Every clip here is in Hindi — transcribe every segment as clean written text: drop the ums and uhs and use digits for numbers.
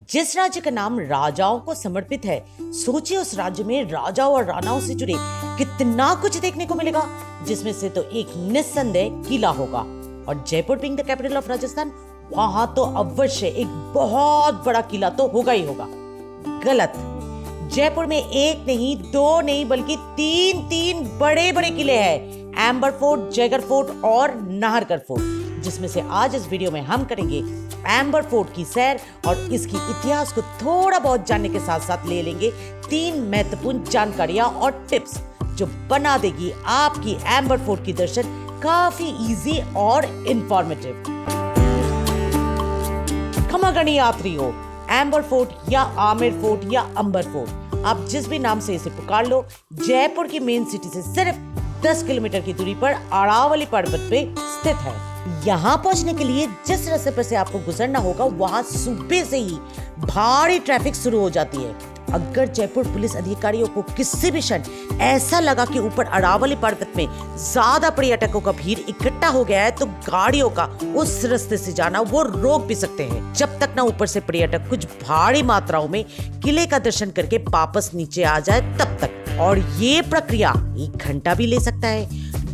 जिस राज्य का नाम राजाओं को समर्पित है, सोचिए उस राज्य में राजाओं और राणाओं से जुड़े कितना कुछ देखने को मिलेगा, जिसमें से तो एक निस्संदेह किला होगा। और Jaipur being the capital of Rajasthan, वहां तो अवश्य एक बहुत बड़ा किला तो होगा ही होगा। गलत। जयपुर में एक नहीं, दो नहीं, बल्कि तीन बड़े बड़े किले हैं। एम्बर फोर्ट, जयगढ़ फोर्ट और नाहरगढ़ फोर्ट, जिसमें से आज इस वीडियो में हम करेंगे एम्बर फोर्ट की सैर और इसकी इतिहास को थोड़ा बहुत जानने के साथ साथ ले लेंगे 3 महत्वपूर्ण जानकारियां और टिप्स, जो बना देगी आपकी एम्बर फोर्ट की दर्शन काफी इजी और इंफॉर्मेटिव। खमागणी यात्रियों, एम्बर फोर्ट या आमेर फोर्ट या अंबर फोर्ट, आप जिस भी नाम से इसे पुकार लो, जयपुर की मेन सिटी से सिर्फ 10 किलोमीटर की दूरी पर अरावली पर्वत पे स्थित है। यहाँ पहुंचने के लिए जिस रास्ते पर से आपको गुजरना होगा, वहां सुबह से ही भारी ट्रैफिक शुरू हो जाती है। अगर जयपुर पुलिस अधिकारियों को किसी भी क्षण ऐसा लगा कि ऊपर अरावली पर्वत में ज्यादा पर्यटकों का भीड़ इकट्ठा हो गया है, तो गाड़ियों का उस रास्ते से जाना वो रोक भी सकते हैं, जब तक ना ऊपर से पर्यटक कुछ भारी मात्राओं में किले का दर्शन करके वापस नीचे आ जाए तब तक। और ये प्रक्रिया 1 घंटा भी ले सकता है,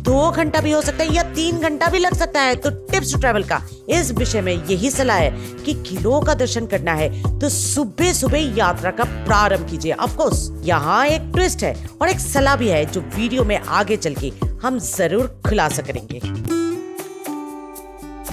2 घंटा भी हो सकता है या 3 घंटा भी लग सकता है। तो टिप्स टू ट्रैवल का इस विषय में यही सलाह है कि किलों का दर्शन करना है तो सुबह सुबह यात्रा का प्रारंभ कीजिए। ऑफ कोर्स यहाँ एक ट्विस्ट है और एक सलाह भी है, जो वीडियो में आगे चल के हम जरूर खुलासा करेंगे।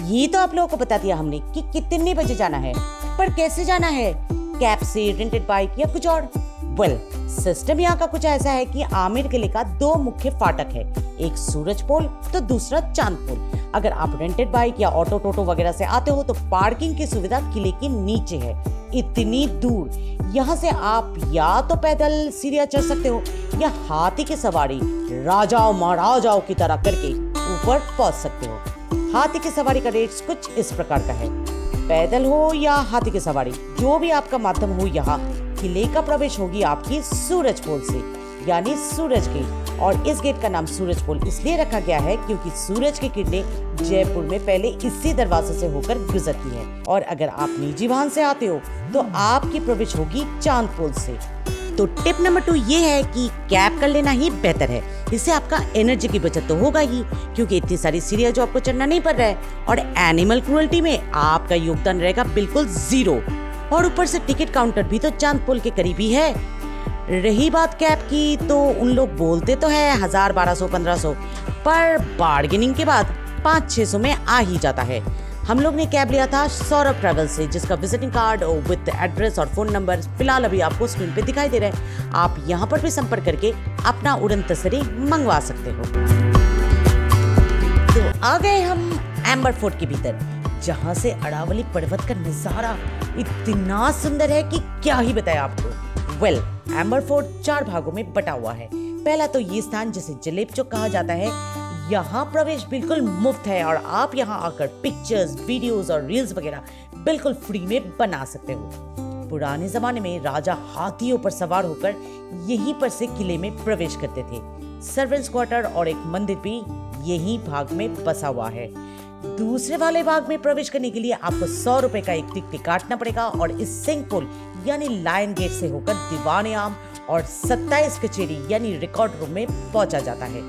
ये तो आप लोगों को बता दिया हमने कि कितने बजे जाना है, पर कैसे जाना है, कैब से, रेंटेड बाइक या कुछ और। वेल, सिस्टम यहाँ का कुछ ऐसा है कि आमेर किले का 2 मुख्य फाटक है, एक सूरज पोल तो दूसरा चांद पोल। अगर आप रेंटेड बाइक या ऑटो टोटो वगैरह से आते हो तो पार्किंग की सुविधा किले के नीचे है। इतनी दूर यहाँ से आप या तो पैदल सीढ़ियां चढ़ सकते हो या हाथी की सवारी राजाओं महाराजाओं की तरह करके ऊपर पहुंच सकते हो। हाथी की सवारी का रेट कुछ इस प्रकार का है। पैदल हो या हाथी की सवारी, जो भी आपका माध्यम हो, यहाँ किले का प्रवेश होगी आपकी सूरज पोल से, यानी सूरज गेट। और इस गेट का नाम सूरज पोल इसलिए रखा गया है क्योंकि सूरज की किरणें जयपुर में पहले इसी दरवाजे से होकर गुजरती हैं। और अगर आप निजी वाहन से आते हो तो आपकी प्रवेश होगी चांद पोल से। तो टिप नंबर 2 ये है कि कैब कर लेना ही बेहतर है। इससे आपका एनर्जी की बचत तो होगा ही, क्योंकि इतनी सारी सीढ़ियां जो आपको चढ़ना नहीं पड़ रहा है, और एनिमल क्रूएल्टी में आपका योगदान रहेगा बिल्कुल 0। और ऊपर से टिकट काउंटर भी तो चांद पोल के करीब ही है। रही बात कैब की, तो उन लोग बोलते तो है 1000, 1200, 1500, पर बार्गेनिंग के बाद 500-600 में आ ही जाता है। हम लोग ने कैब लिया था सौरभ ट्रैवल से, जिसका विजिटिंग कार्ड विद एड्रेस और फोन नंबर फिलहाल अभी आपको स्क्रीन पे दिखाई दे रहा है। आप यहाँ पर भी संपर्क करके अपना उड़न तसरी मंगवा सकते हो। तो आ गए हम एम्बर फोर्ट के भीतर, जहाँ से अरावली पर्वत का नजारा इतना सुंदर है कि क्या ही बताएं आपको। वेल, एम्बर फोर्ट 4 भागों में बटा हुआ है। पहला तो ये स्थान जिसे जलेब चौक कहा जाता है, यहाँ प्रवेश बिल्कुल मुफ्त है और आप यहाँ आकर पिक्चर्स, वीडियोस और रील्स वगैरह बिल्कुल फ्री में बना सकते हो। पुराने जमाने में राजा हाथियों पर सवार होकर यहीं पर से किले में प्रवेश करते थे। सर्वेंट्स क्वार्टर और एक मंदिर भी यही भाग में बसा हुआ है। दूसरे वाले भाग में प्रवेश करने के लिए आपको 100 रुपए का एक टिकट काटना पड़ेगा और इस सिंह पुल यानी लायन गेट से होकर दीवाने आम और 27 कचेरी यानी रिकॉर्ड रूम में पहुंचा जाता है।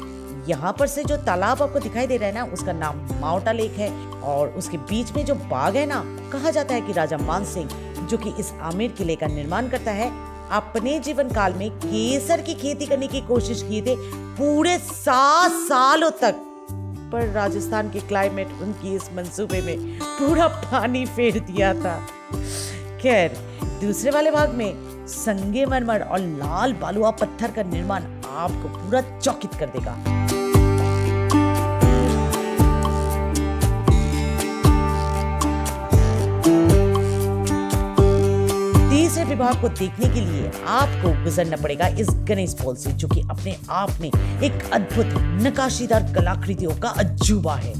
यहाँ पर से जो तालाब आपको दिखाई दे रहा है ना, उसका नाम माउटा लेक है। और उसके बीच में जो बाग है ना, कहा जाता है कि राजा मान सिंह, जो कि इस आमेर किले का निर्माण करता है, अपने जीवन काल में केसर की खेती करने की कोशिश किए थे पूरे 7 सालों तक, पर राजस्थान के क्लाइमेट उनकी इस मंसूबे में पूरा पानी फेर दिया था। खैर, दूसरे वाले भाग में संगे मरमर और लाल बालुआ पत्थर का निर्माण आपको पूरा चौकित कर देगा। तीसरे विभाग को देखने के लिए आपको गुजरना पड़ेगा इस गणेश पोल से, जो कि अपने आप में एक अद्भुत नक्काशीदार कलाकृतियों का अजूबा है।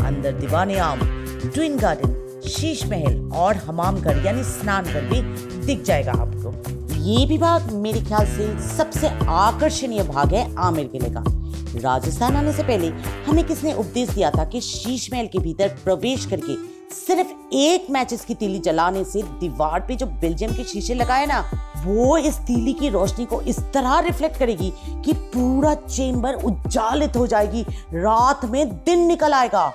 अंदर दीवाने आम, ट्विन गार्डन, शीश महल और हमाम घर यानी स्नान घर भी दिख जाएगा आपको। ये विभाग मेरे ख्याल से सबसे आकर्षणीय भाग है आमेर किले का। राजस्थान आने से पहले हमें किसने उपदेश दिया था कि शीश महल के भीतर प्रवेश करके सिर्फ एक मैचेस की तीली जलाने से दीवार पे जो बेल्जियम के शीशे लगाए ना, वो इस तीली की रोशनी को इस तरह रिफ्लेक्ट करेगी कि पूरा चेंबर उजालित हो जाएगी, रात में दिन निकल आएगा।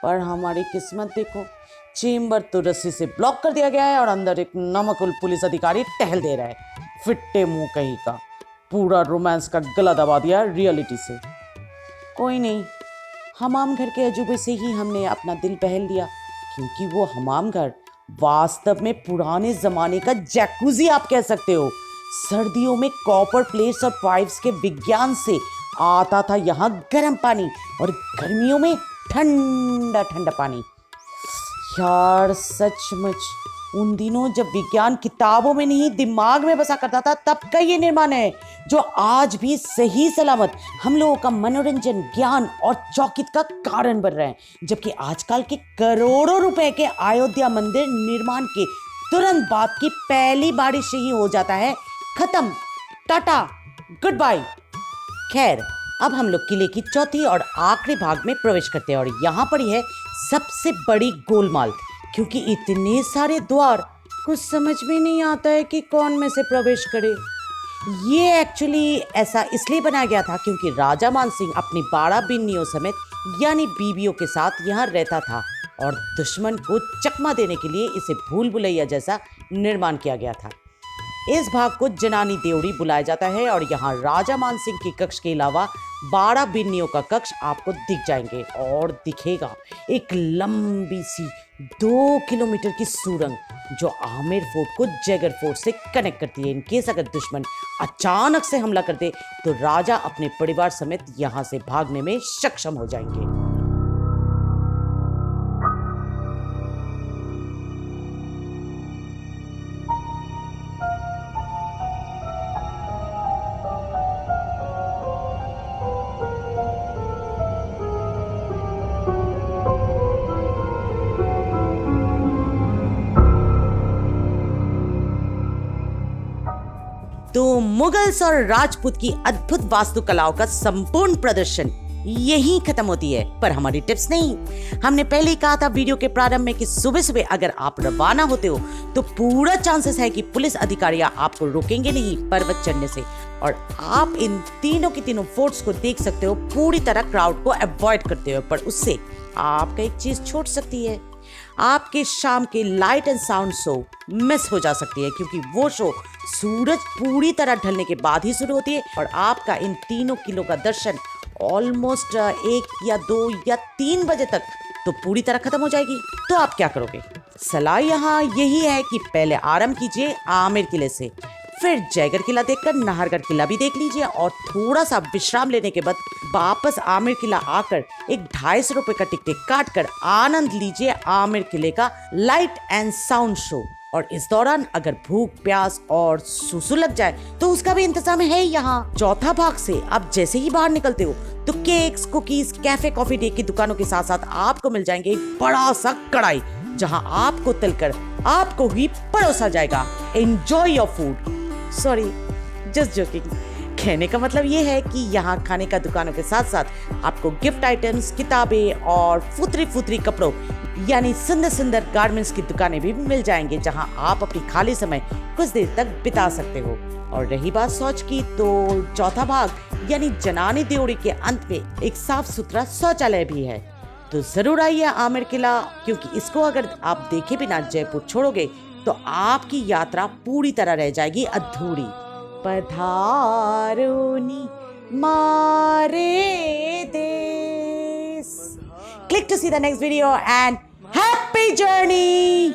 पर हमारी किस्मत देखो, चेंबर तो रस्सी से ब्लॉक कर दिया गया है और अंदर एक नमकुल पुलिस अधिकारी टहल दे रहा है। फिट्टे मुंह कहीं का, पूरा रोमांस का गला दबा दिया रियलिटी से। कोई नहीं, हमाम घर के अजूबे से ही हमने अपना दिल बहल लिया, क्योंकि वो हमाम घर वास्तव में पुराने जमाने का जैकुजी आप कह सकते हो। सर्दियों में कॉपर प्लेट्स और पाइप्स के विज्ञान से आता था यहाँ गर्म पानी, और गर्मियों में ठंडा ठंडा पानी। यार सचमुच उन दिनों जब विज्ञान किताबों में नहीं दिमाग में बसा करता था, तब का ये निर्माण है जो आज भी सही सलामत हम लोगों का मनोरंजन, ज्ञान और चौकित का कारण बन रहे हैं। जबकि आजकल के करोड़ों रुपए के अयोध्या मंदिर निर्माण के तुरंत बाद की पहली बारिश से ही हो जाता है खत्म, टाटा गुड बाय। खैर, अब हम लोग किले की चौथी और आखिरी भाग में प्रवेश करते हैं, और यहाँ पर ही है सबसे बड़ी गोलमाल, क्योंकि इतने सारे द्वार कुछ समझ में नहीं आता है कि कौन में से प्रवेश करे। ये एक्चुअली ऐसा इसलिए बनाया गया था क्योंकि राजा मानसिंह अपनी 12 बिन्नियों समेत यानी बीबियों के साथ यहाँ रहता था, और दुश्मन को चकमा देने के लिए इसे भूल भुलैया जैसा निर्माण किया गया था। इस भाग को जनानी देवड़ी बुलाया जाता है, और यहाँ राजा मानसिंह के कक्ष के अलावा 12 बिन्नियों का कक्ष आपको दिख जाएंगे, और दिखेगा एक लंबी सी 2 किलोमीटर की सुरंग जो आमेर फोर्ट को जयगढ़ फोर्ट से कनेक्ट करती है। इनकेस अगर दुश्मन अचानक से हमला कर दे तो राजा अपने परिवार समेत यहाँ से भागने में सक्षम हो जाएंगे। तो मुगल्स और राजपूत की अद्भुत वास्तुकलाओं का संपूर्ण प्रदर्शन यहीं खत्म होती है, पर हमारी टिप्स नहीं। हमने पहले ही कहा था वीडियो के प्रारंभ में कि सुबह सुबह अगर आप रवाना होते हो तो पूरा चांसेस है कि पुलिस अधिकारियां आपको रोकेंगे नहीं पर्वत चढ़ने से, और आप इन तीनों की तीनों फोर्ट्स को देख सकते हो पूरी तरह क्राउड को अवॉइड करते हो। पर उससे आपका एक चीज छूट सकती है, आपके शाम के light and sound show miss हो जा सकती है, क्योंकि वो शो सूरज पूरी तरह ढलने के बाद ही शुरू होती है, और आपका इन तीनों किलों का दर्शन ऑलमोस्ट 1 या 2 या 3 बजे तक तो पूरी तरह खत्म हो जाएगी। तो आप क्या करोगे? सलाह यहाँ यही है कि पहले आरंभ कीजिए आमेर किले से, फिर जयगढ़ किला देखकर नाहरगढ़ किला भी देख लीजिए, और थोड़ा सा विश्राम लेने के बाद वापस आमेर किला आकर एक 250 रुपए का टिकट काट कर आनंद लीजिए आमेर किले का लाइट एंड साउंड शो। और इस दौरान अगर भूख, प्यास और सुसु लग जाए तो उसका भी इंतजाम है यहाँ। चौथा भाग से आप जैसे ही बाहर निकलते हो तो cakes, cookies, cafe, coffee day की दुकानों के साथ साथ आपको मिल जाएंगे एक बड़ा सा कढ़ाई, जहाँ आपको तलकर आपको ही परोसा जाएगा। Enjoy your food. Sorry, just joking. कहने का मतलब ये है कि यहाँ खाने का दुकानों के साथ साथ आपको गिफ्ट आइटम्स, किताबें और फुतरी फुतरी कपड़ों यानी सुंदर सुंदर गारमेंट्स की दुकानें भी मिल जाएंगे, जहाँ आप अपनी खाली समय कुछ देर तक बिता सकते हो। और रही बात शौच की, तो चौथा भाग यानी जनानी देवड़ी के अंत में एक साफ सुथरा शौचालय भी है। तो जरूर आइए आमेर किला, क्योंकि इसको अगर आप देखे बिना जयपुर छोड़ोगे तो आपकी यात्रा पूरी तरह रह जाएगी अधूरी। पधारोनी मारे देश। Click to see the next video and happy journey!